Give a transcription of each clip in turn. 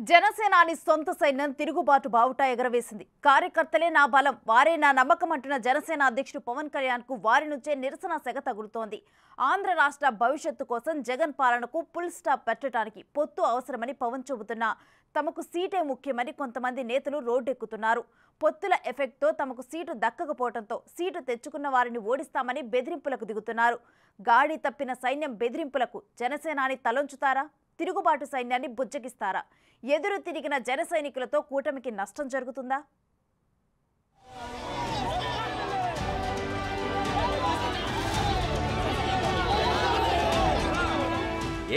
జనసేనాని సొంత సైన్యం తిరుగుబాటు బావుట ఎగరవేసింది. కార్యకర్తలే నా బలం, వారే నా నమ్మకం అంటున్న జనసేన అధ్యక్షుడు పవన్ కళ్యాణ్ కు వారి నుంచే నిరసన సెగ తగులుతోంది. ఆంధ్ర రాష్ట్ర భవిష్యత్తు కోసం జగన్ పాలనకు ఫుల్ స్టాప్ పెట్టడానికి పొత్తు అవసరమని పవన్ చెబుతున్నా తమకు సీటే ముఖ్యమని కొంతమంది నేతలు రోడ్డెక్కుతున్నారు. పొత్తుల ఎఫెక్ట్తో తమకు సీటు దక్కకపోవడంతో సీటు తెచ్చుకున్న వారిని ఓడిస్తామని బెదిరింపులకు దిగుతున్నారు. గాడి తప్పిన సైన్యం బెదిరింపులకు జనసేనాని తలొంచుతారా? తిరుగుబాటు సైన్యాన్ని బుజ్జగిస్తారా? ఎదురు తిరిగిన జన సైనికులతో కూటమికి నష్టం జరుగుతుందా?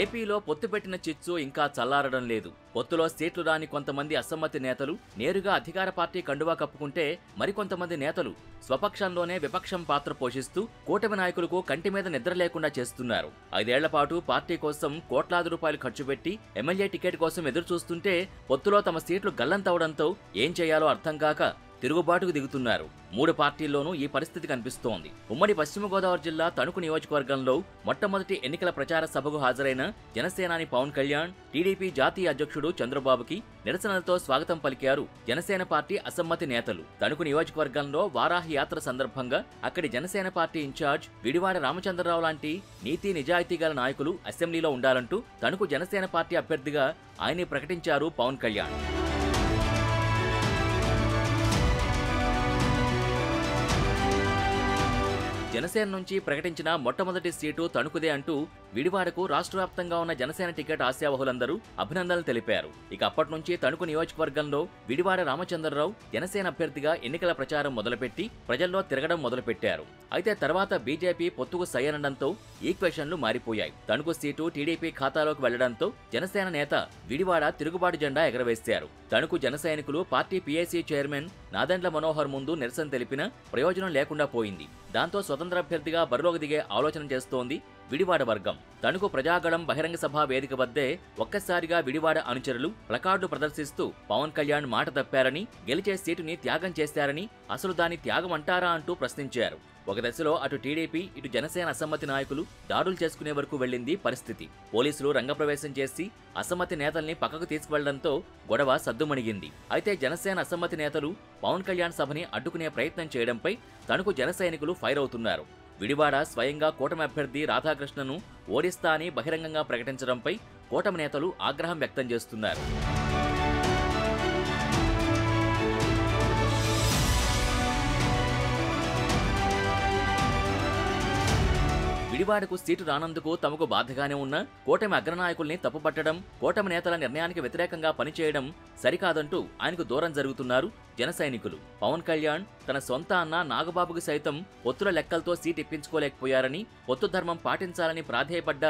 ఏపీలో పొత్తు పెట్టిన చిచ్చు ఇంకా చల్లారడం లేదు. పొత్తులో సీట్లు రాని కొంతమంది అసమ్మతి నేతలు నేరుగా అధికార పార్టీ కండువా కప్పుకుంటే మరికొంతమంది నేతలు స్వపక్షంలోనే విపక్షం పాత్ర పోషిస్తూ కూటమి నాయకులకు కంటి మీద నిద్ర లేకుండా చేస్తున్నారు. 5 ఏళ్ల పాటు పార్టీ కోసం కోట్లాది రూపాయలు ఖర్చు పెట్టి ఎమ్మెల్యే టికెట్ కోసం ఎదురు చూస్తుంటే పొత్తులో తమ సీట్లు గల్లంతవడంతో ఏం చేయాలో అర్థం కాక తిరుగుబాటుకు దిగుతున్నారు. 3 పార్టీల్లోనూ ఈ పరిస్థితి కనిపిస్తోంది. ఉమ్మడి పశ్చిమ గోదావరి జిల్లా తణుకు నియోజకవర్గంలో మొట్టమొదటి ఎన్నికల ప్రచార సభకు హాజరైన జనసేనాని పవన్ కళ్యాణ్, టీడీపీ జాతీయ అధ్యక్షుడు చంద్రబాబుకి నిరసనలతో స్వాగతం పలికారు జనసేన పార్టీ అసమ్మతి నేతలు. తణుకు నియోజకవర్గంలో వారాహి యాత్ర సందర్భంగా అక్కడి జనసేన పార్టీ ఇన్ఛార్జ్ విడివాడ రామచంద్రరావు లాంటి నీతి నిజాయితీ గల నాయకులు అసెంబ్లీలో ఉండాలంటూ తణుకు జనసేన పార్టీ అభ్యర్థిగా ఆయన్ని ప్రకటించారు పవన్ కళ్యాణ్. జనసేన నుంచి ప్రకటించిన మొట్టమొదటి సీటు తణుకుదే అంటూ విడివాడకు రాష్ట్ర వ్యాప్తంగా ఉన్న జనసేన టికెట్ ఆశావహులందరూ అభినందనలు తెలిపారు. ఇక అప్పటి నుంచి తణుకు నియోజకవర్గంలో విడివాడ రామచంద్రరావు జనసేన అభ్యర్థిగా ఎన్నికల ప్రచారం మొదలుపెట్టి ప్రజల్లో తిరగడం మొదలుపెట్టారు. అయితే తర్వాత బీజేపీ పొత్తుకు సయ్యనడంతో ఈక్వేషన్లు మారిపోయాయి. తణుకు సీటు టీడీపీ ఖాతాలోకి వెళ్లడంతో జనసేన నేత విడివాడ తిరుగుబాటు జెండా ఎగరవేశారు. తణుకు జన సైనికులు party PAC chairman Nadendla Manohar ముందు నిరసన తెలిపినా ప్రయోజనం లేకుండా పోయింది. దాంతో స్వతంత్ర అభ్యర్థిగా బరిలోకి దిగే ఆలోచన చేస్తోంది విడివాడ వర్గం. తణుకు ప్రజాగళం బహిరంగ సభ వేదిక వద్దే ఒక్కసారిగా విడివాడ అనుచరులు ప్లకార్డు ప్రదర్శిస్తూ పవన్ కళ్యాణ్ మాట తప్పారని, గెలిచే సీటుని త్యాగం చేశారని, అసలు దాన్ని త్యాగం అంటారా అంటూ ప్రశ్నించారు. ఒక దశలో అటు టీడీపీ ఇటు జనసేన అసమ్మతి నాయకులు దాడులు చేసుకునే వరకు వెళ్లింది పరిస్థితి. పోలీసులు రంగప్రవేశం చేసి అసమ్మతి నేతల్ని పక్కకు తీసుకువెళ్లడంతో గొడవ సద్దుమణిగింది. అయితే జనసేన అసమ్మతి నేతలు పవన్ కళ్యాణ్ సభని అడ్డుకునే ప్రయత్నం చేయడంపై తణుకు జన సైనికులు ఫైర్ అవుతున్నారు. విడివాడ స్వయంగా కూటమి అభ్యర్థి రాధాకృష్ణను ఓడిస్తా అని బహిరంగంగా ప్రకటించడంపై కూటమి నేతలు ఆగ్రహం వ్యక్తం చేస్తున్నారు. విడివాడకు సీటు రానందుకు తమకు బాధగానే ఉన్న కూటమి అగ్రనాయకుల్ని తప్పుపట్టడం, కూటమి నేతల నిర్ణయానికి వ్యతిరేకంగా పనిచేయడం సరికాదంటూ ఆయనకు దూరం జరుగుతున్నారు జన సైనికులు. పవన్ కళ్యాణ్ తన సొంత అన్న నాగబాబుకి సైతం పొత్తుల లెక్కలతో సీటు ఇప్పించుకోలేకపోయారని, పొత్తు ధర్మం పాటించాలని ప్రాధేయపడ్డ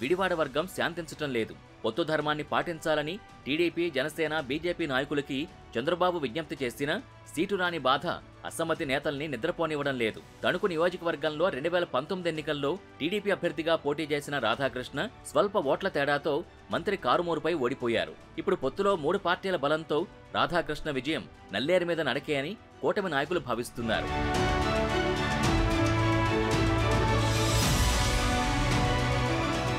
విడివాడ వర్గం శాంతించటం లేదు. పొత్తు ధర్మాన్ని పాటించాలని టీడీపీ, జనసేన, బీజేపీ నాయకులకి చంద్రబాబు విజ్ఞప్తి చేసినా సీటు రాని బాధ అసమ్మతి నేతల్ని నిద్రపోనివ్వడం లేదు. తణుకు నియోజకవర్గంలో 2019 ఎన్నికల్లో టీడీపీ అభ్యర్థిగా పోటీ చేసిన రాధాకృష్ణ స్వల్ప ఓట్ల తేడాతో మంత్రి కారుమూరుపై ఓడిపోయారు. ఇప్పుడు పొత్తులో 3 పార్టీల బలంతో రాధాకృష్ణ విజయం నల్లేరు మీద నడకే అని కూటమి నాయకులు భావిస్తున్నారు.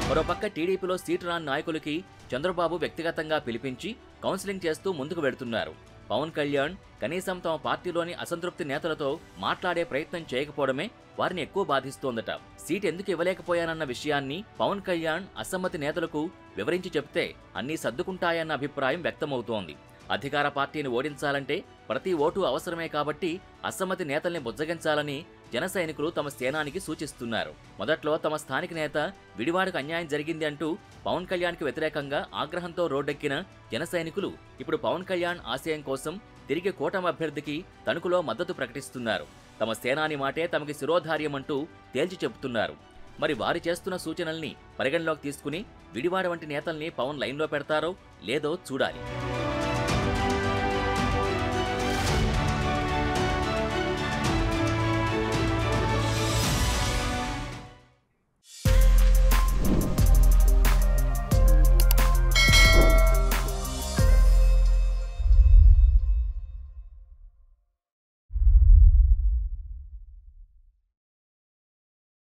మరోపక్క టీడీపీలో సీటు రాని నాయకులకి చంద్రబాబు వ్యక్తిగతంగా పిలిపించి కౌన్సిలింగ్ చేస్తూ ముందుకు వెడుతున్నారు. పవన్ కళ్యాణ్ కనీసం తమ పార్టీలోని అసంతృప్తి నేతలతో మాట్లాడే ప్రయత్నం చేయకపోవడమే వారిని ఎక్కువ బాధిస్తోందట. సీటు ఎందుకు ఇవ్వలేకపోయానన్న విషయాన్ని పవన్ కళ్యాణ్ అసమ్మతి నేతలకు వివరించి చెప్తే అన్నీ సర్దుకుంటాయన్న అభిప్రాయం వ్యక్తమవుతోంది. అధికార పార్టీని ఓడించాలంటే ప్రతి ఓటు అవసరమే కాబట్టి అసమ్మతి నేతల్ని బుజ్జగించాలని జన సైనికులు తమ సేనానికి సూచిస్తున్నారు. మొదట్లో తమ స్థానిక నేత విడివాడకు అన్యాయం జరిగింది అంటూ పవన్ కళ్యాణ్కి వ్యతిరేకంగా ఆగ్రహంతో రోడ్డెక్కిన జన సైనికులు ఇప్పుడు పవన్ కళ్యాణ్ ఆశయం కోసం తిరిగి కూటమి అభ్యర్థికి తణుకులో మద్దతు ప్రకటిస్తున్నారు. తమ సేనాని మాటే తమకి శిరోధార్యమంటూ తేల్చి చెబుతున్నారు. మరి వారి చేస్తున్న సూచనల్ని పరిగణలోకి తీసుకుని విడివాడ వంటి నేతల్ని పవన్ లైన్లో పెడతారో లేదో చూడాలి.